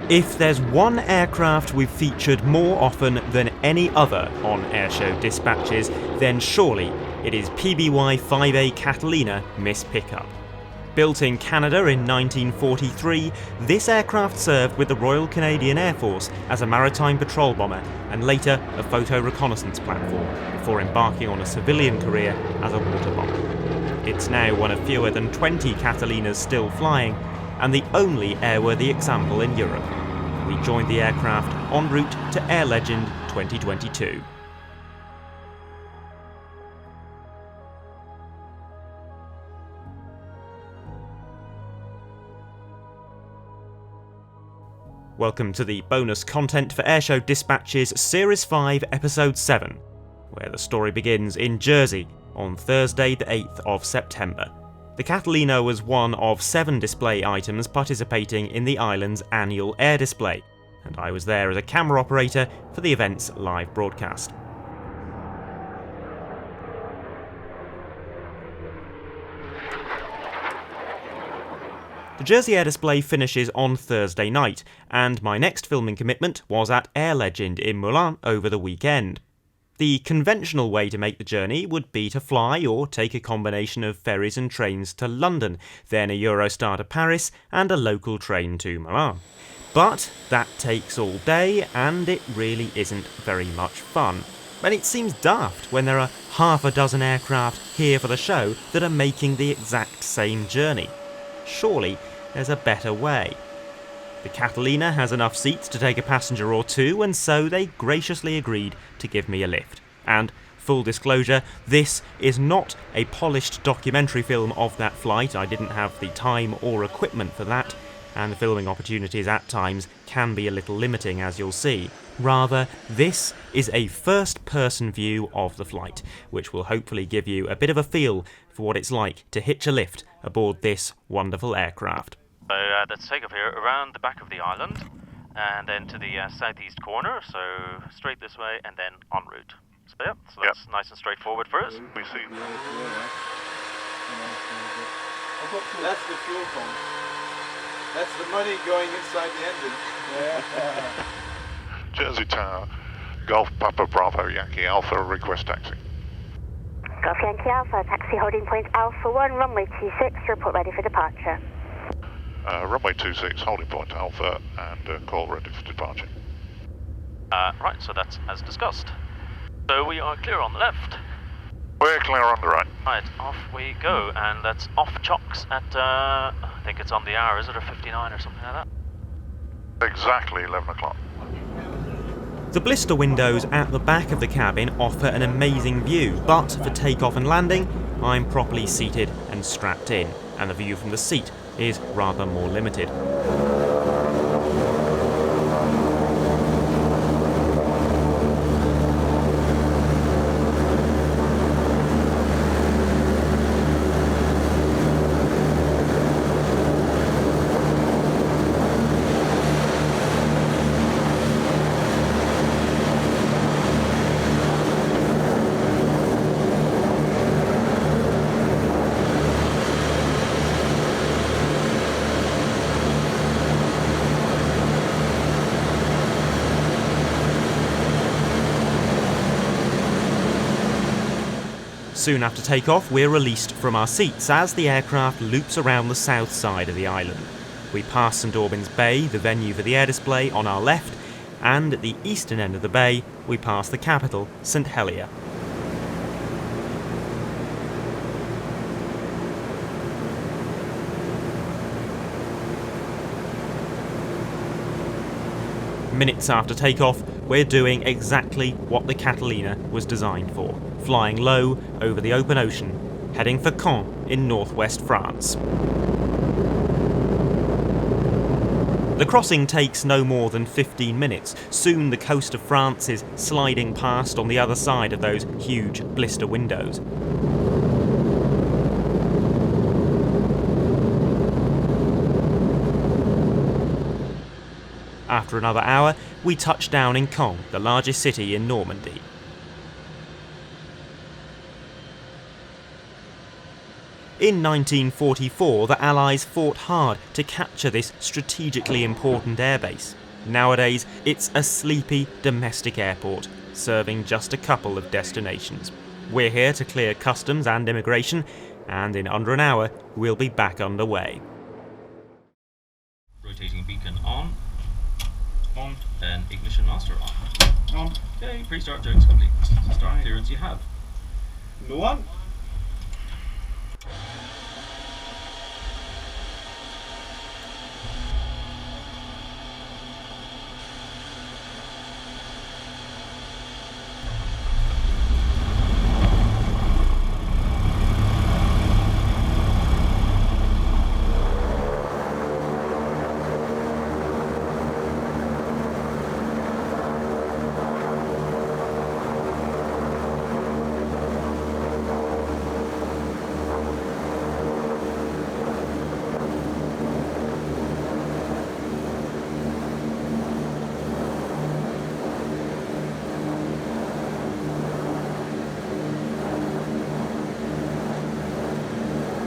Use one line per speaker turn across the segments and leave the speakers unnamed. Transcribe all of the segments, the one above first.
If there's one aircraft we've featured more often than any other on Airshow dispatches, then surely it is PBY-5A Catalina Miss Pickup. Built in Canada in 1943, this aircraft served with the Royal Canadian Air Force as a maritime patrol bomber and later a photo reconnaissance platform before embarking on a civilian career as a water bomber. It's now one of fewer than 20 Catalinas still flying and the only airworthy example in Europe. We joined the aircraft en route to Air Legend 2022. Welcome to the bonus content for Airshow Dispatches Series 5 Episode 7, where the story begins in Jersey on Thursday the 8th of September. The Catalina was one of 7 display items participating in the island's annual air display, and I was there as a camera operator for the event's live broadcast. The Jersey Air Display finishes on Thursday night, and my next filming commitment was at Air Legend in Melun over the weekend. The conventional way to make the journey would be to fly or take a combination of ferries and trains to London, then a Eurostar to Paris and a local train to Melun. But that takes all day and it really isn't very much fun. And it seems daft when there are half a dozen aircraft here for the show that are making the exact same journey. Surely there's a better way. The Catalina has enough seats to take a passenger or two, and so they graciously agreed to give me a lift. And, full disclosure, this is not a polished documentary film of that flight. I didn't have the time or equipment for that, and the filming opportunities at times can be a little limiting, as you'll see. Rather, this is a first-person view of the flight, which will hopefully give you a bit of a feel for what it's like to hitch a lift aboard this wonderful aircraft.
So let's take off here around the back of the island and then to the southeast corner, so straight this way and then en route. So that's nice and straightforward for us.
We see.
That's the fuel pump. That's the money going inside the engine.
Jersey Tower, Golf Papa Bravo Yankee Alpha, request taxi.
Golf Yankee Alpha, taxi holding point Alpha 1, runway 26, report ready for departure.
Runway 26, holding point Alpha, and call ready for departure.
Right, so that's as discussed. So we are clear on the left.
We're clear on the right.
Right, off we go, and that's off chocks at, I think it's on the hour, is it, or 59 or something like that?
Exactly 11 o'clock.
The blister windows at the back of the cabin offer an amazing view, but for takeoff and landing, I'm properly seated and strapped in, and the view from the seat is rather more limited. Soon after takeoff, we're released from our seats as the aircraft loops around the south side of the island. We pass St Albans Bay, the venue for the air display, on our left, and at the eastern end of the bay, we pass the capital, St Helier. Minutes after takeoff, we're doing exactly what the Catalina was designed for, flying low over the open ocean, heading for Caen in northwest France. The crossing takes no more than 15 minutes. Soon the coast of France is sliding past on the other side of those huge blister windows. After another hour, we touch down in Caen, the largest city in Normandy. In 1944, the Allies fought hard to capture this strategically important airbase. Nowadays, it's a sleepy domestic airport, serving just a couple of destinations. We're here to clear customs and immigration, and in under an hour, we'll be back underway.
Rotating beacon on, then ignition master on. Okay, pre-start checks complete. Start clearance you have.
No one.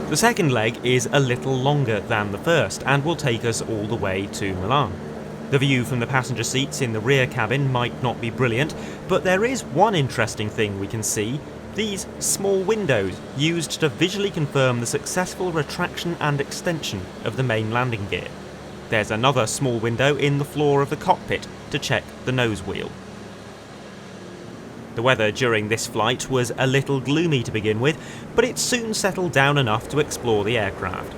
The second leg is a little longer than the first and will take us all the way to Melun. The view from the passenger seats in the rear cabin might not be brilliant, but there is one interesting thing we can see: these small windows used to visually confirm the successful retraction and extension of the main landing gear. There's another small window in the floor of the cockpit to check the nose wheel. The weather during this flight was a little gloomy to begin with, but it soon settled down enough to explore the aircraft.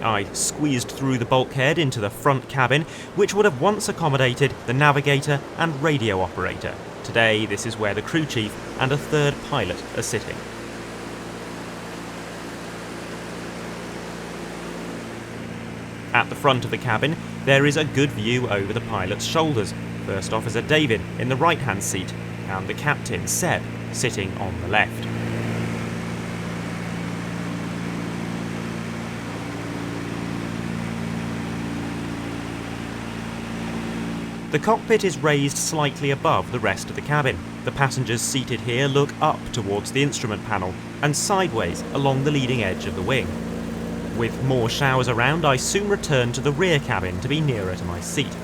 I squeezed through the bulkhead into the front cabin, which would have once accommodated the navigator and radio operator. Today, this is where the crew chief and a third pilot are sitting. At the front of the cabin, there is a good view over the pilot's shoulders. First Officer David in the right-hand seat, and the captain, Seb, sitting on the left. The cockpit is raised slightly above the rest of the cabin. The passengers seated here look up towards the instrument panel and sideways along the leading edge of the wing. With more showers around, I soon return to the rear cabin to be nearer to my seat.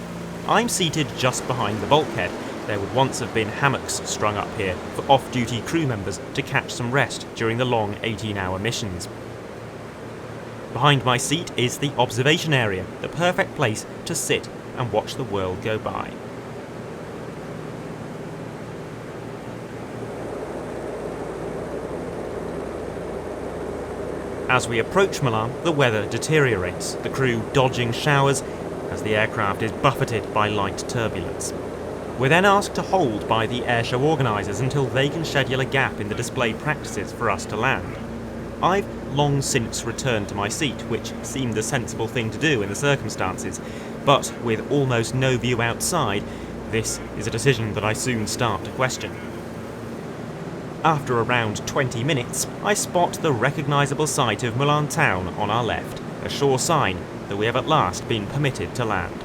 I'm seated just behind the bulkhead. There would once have been hammocks strung up here for off-duty crew members to catch some rest during the long 18-hour missions. Behind my seat is the observation area, the perfect place to sit and watch the world go by. As we approach Melun, the weather deteriorates, the crew dodging showers as the aircraft is buffeted by light turbulence. We're then asked to hold by the airshow organisers until they can schedule a gap in the display practices for us to land. I've long since returned to my seat, which seemed the sensible thing to do in the circumstances, but with almost no view outside, this is a decision that I soon start to question. After around 20 minutes, I spot the recognisable site of Melun town on our left, a sure sign that we have at last been permitted to land.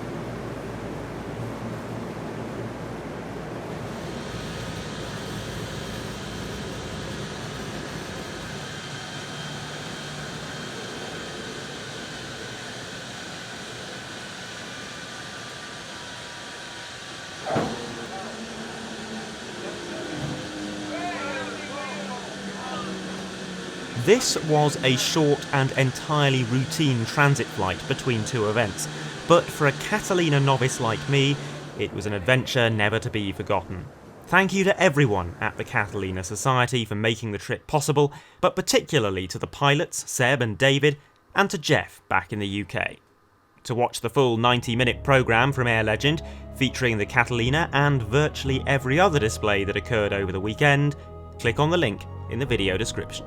This was a short and entirely routine transit flight between two events, but for a Catalina novice like me, it was an adventure never to be forgotten. Thank you to everyone at the Catalina Society for making the trip possible, but particularly to the pilots, Seb and David, and to Jeff back in the UK. To watch the full 90-minute programme from Air Legend, featuring the Catalina and virtually every other display that occurred over the weekend, click on the link in the video description.